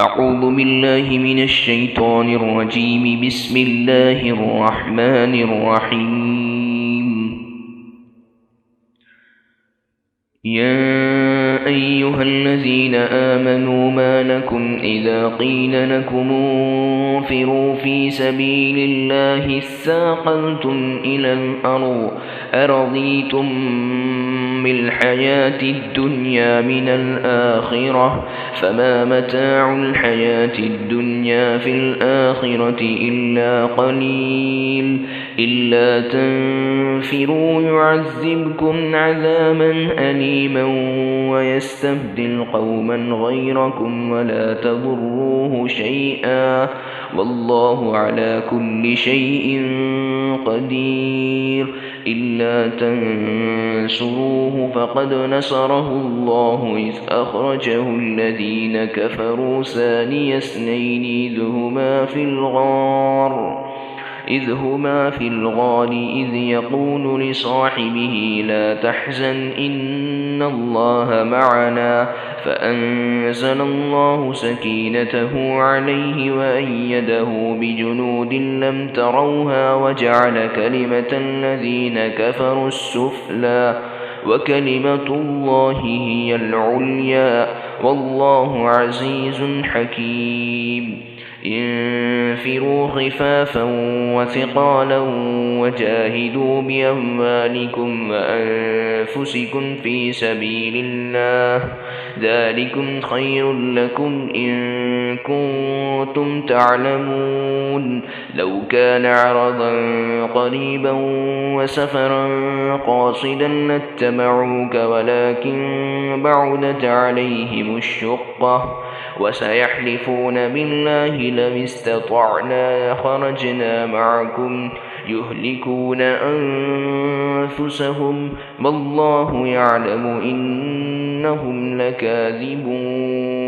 أعوذ بالله من الشيطان الرجيم. بسم الله الرحمن الرحيم. يا أيها الذين آمنوا ما لكم إذا قيل لكم انفروا في سبيل الله اثاقلتم إلى الأرض أرضيتم بالحياة الدنيا من الآخرة فما متاع الحياة الدنيا في الآخرة إلا قليل. إلا تنفروا يعذبكم عذابا أليما ويستبدل قوما غيركم ولا تضروه شيئا والله على كل شيء قدير. إلا تنصروه فقد نصره الله إذ أخرجه الذين كفروا ثاني اثنين إذ هما في الغار إذ يقول لصاحبه لا تحزن إن الله معنا فأنزل الله سكينته عليه وأيده بجنود لم تروها وجعل كلمة الذين كفروا السفلى وكلمة الله هي العليا والله عزيز حكيم. انفروا خفافا وثقالا وجاهدوا بأموالكم وأنفسكم في سبيل الله ذلكم خير لكم إن كنتم تعلمون. لو كان عرضا قريبا وسفرا قاصدا لاتبعوك ولكن بعدت عليهم الشقة وسيحلفون بالله لو استطعنا لخرجنا معكم يهلكون أنفسهم والله يعلم إنهم لكاذبون.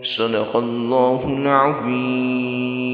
صدق الله العظيم.